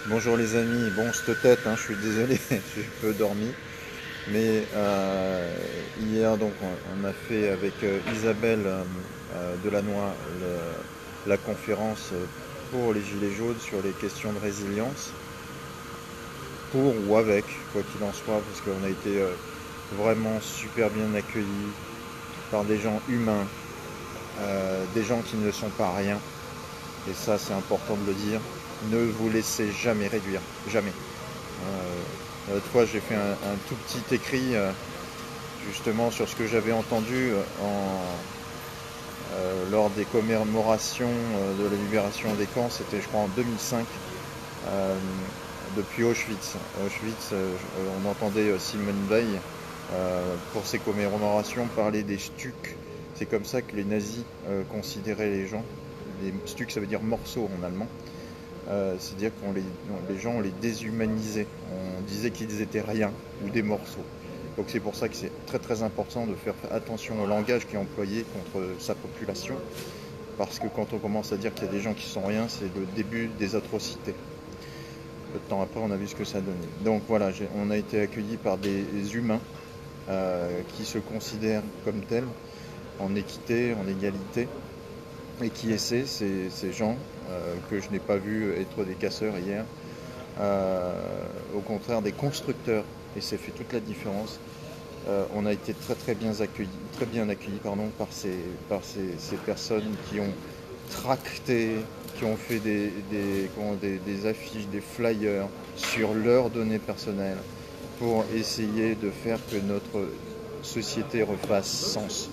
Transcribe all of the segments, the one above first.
Bonjour les amis, bon cette tête, je suis désolé, j'ai peu dormi, mais hier donc on a fait avec Isabelle Delannoy la conférence pour les Gilets jaunes sur les questions de résilience, pour ou avec, quoi qu'il en soit, parce qu'on a été vraiment super bien accueillis par des gens humains, des gens qui ne sont pas rien, et ça c'est important de le dire, ne vous laissez jamais réduire, jamais. L'autre fois, j'ai fait un tout petit écrit justement sur ce que j'avais entendu lors des commémorations de la libération des camps. C'était, je crois, en 2005, euh, depuis Auschwitz. Auschwitz, on entendait Simone Veil pour ces commémorations parler des stuks. C'est comme ça que les nazis considéraient les gens. Les stuks, ça veut dire morceaux en allemand. C'est-à-dire qu'on les gens, on les déshumanisait. On disait qu'ils étaient rien ou des morceaux. Donc c'est pour ça que c'est très très important de faire attention au langage qui est employé contre sa population. Parce que quand on commence à dire qu'il y a des gens qui sont rien, c'est le début des atrocités. Peu de temps après, on a vu ce que ça donnait. Donc voilà, on a été accueillis par des humains qui se considèrent comme tels, en équité, en égalité, et qui essaient, ces gens que je n'ai pas vu être des casseurs hier, au contraire des constructeurs, et ça fait toute la différence. On a été très bien accueillis par ces personnes qui ont tracté, qui ont fait des affiches, des flyers sur leurs données personnelles pour essayer de faire que notre société refasse sens.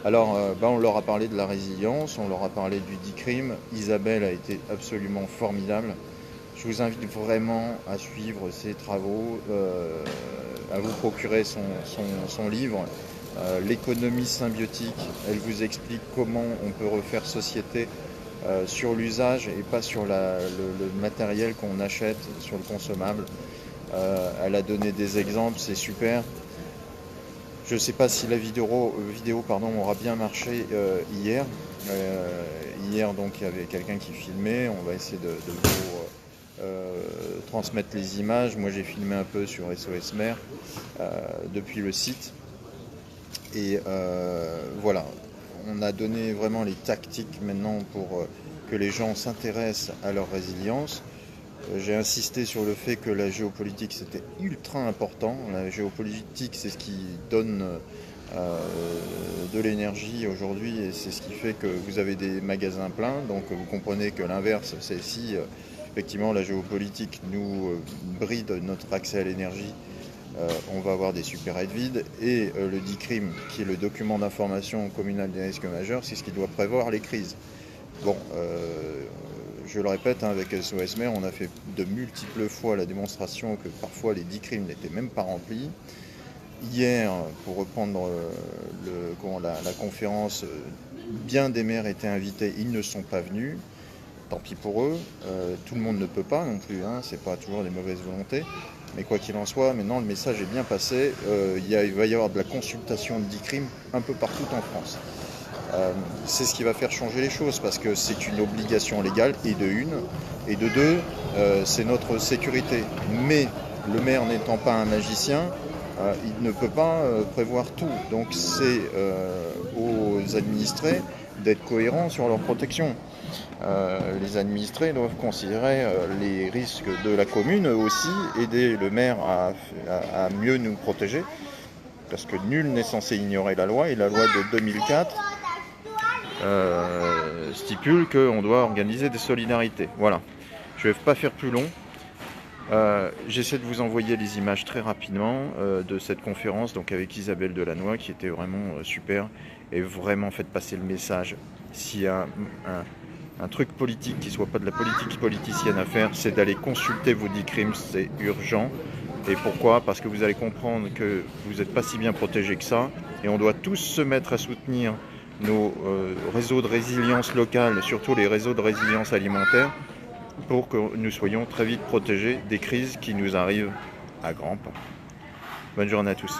Alors, on leur a parlé de la résilience, on leur a parlé du DICRIM. Isabelle a été absolument formidable. Je vous invite vraiment à suivre ses travaux, à vous procurer son livre, L'économie symbiotique. Elle vous explique comment on peut refaire société sur l'usage et pas sur le matériel qu'on achète, sur le consommable. Elle a donné des exemples, c'est super. Je ne sais pas si la vidéo aura bien marché hier. Hier, donc, il y avait quelqu'un qui filmait. On va essayer de vous transmettre les images. Moi, j'ai filmé un peu sur SOS Mer depuis le site. Et voilà, on a donné vraiment les tactiques maintenant pour que les gens s'intéressent à leur résilience. J'ai insisté sur le fait que la géopolitique c'était ultra important. La géopolitique c'est ce qui donne de l'énergie aujourd'hui et c'est ce qui fait que vous avez des magasins pleins. Donc vous comprenez que l'inverse c'est si effectivement la géopolitique nous bride notre accès à l'énergie, on va avoir des supérettes vides. Et le DICRIM qui est le document d'information communal des risques majeurs, c'est ce qui doit prévoir les crises. Bon, je le répète, avec SOS Mer, on a fait de multiples fois la démonstration que parfois les DICRIM n'étaient même pas remplis. Hier, pour reprendre la conférence, bien des maires étaient invités, ils ne sont pas venus. Tant pis pour eux, tout le monde ne peut pas non plus, c'est pas toujours des mauvaises volontés. Mais quoi qu'il en soit, maintenant le message est bien passé. Il va y avoir de la consultation de DICRIM un peu partout en France. C'est ce qui va faire changer les choses parce que c'est une obligation légale et de une, et de deux, c'est notre sécurité. Mais le maire n'étant pas un magicien, il ne peut pas prévoir tout. Donc c'est aux administrés d'être cohérents sur leur protection. Les administrés doivent considérer les risques de la commune, aussi aider le maire à mieux nous protéger, parce que nul n'est censé ignorer la loi, et la loi de 2004 stipule qu'on doit organiser des solidarités. Voilà, je ne vais pas faire plus long. J'essaie de vous envoyer les images très rapidement de cette conférence donc avec Isabelle Delannoy qui était vraiment super, et vraiment faites passer le message. S'il y a un truc politique qui ne soit pas de la politique politicienne à faire, c'est d'aller consulter vos DICRIM, c'est urgent. Et pourquoi ? Parce que vous allez comprendre que vous n'êtes pas si bien protégés que ça, et on doit tous se mettre à soutenir nos réseaux de résilience locale, surtout les réseaux de résilience alimentaire, pour que nous soyons très vite protégés des crises qui nous arrivent à grands pas. Bonne journée à tous.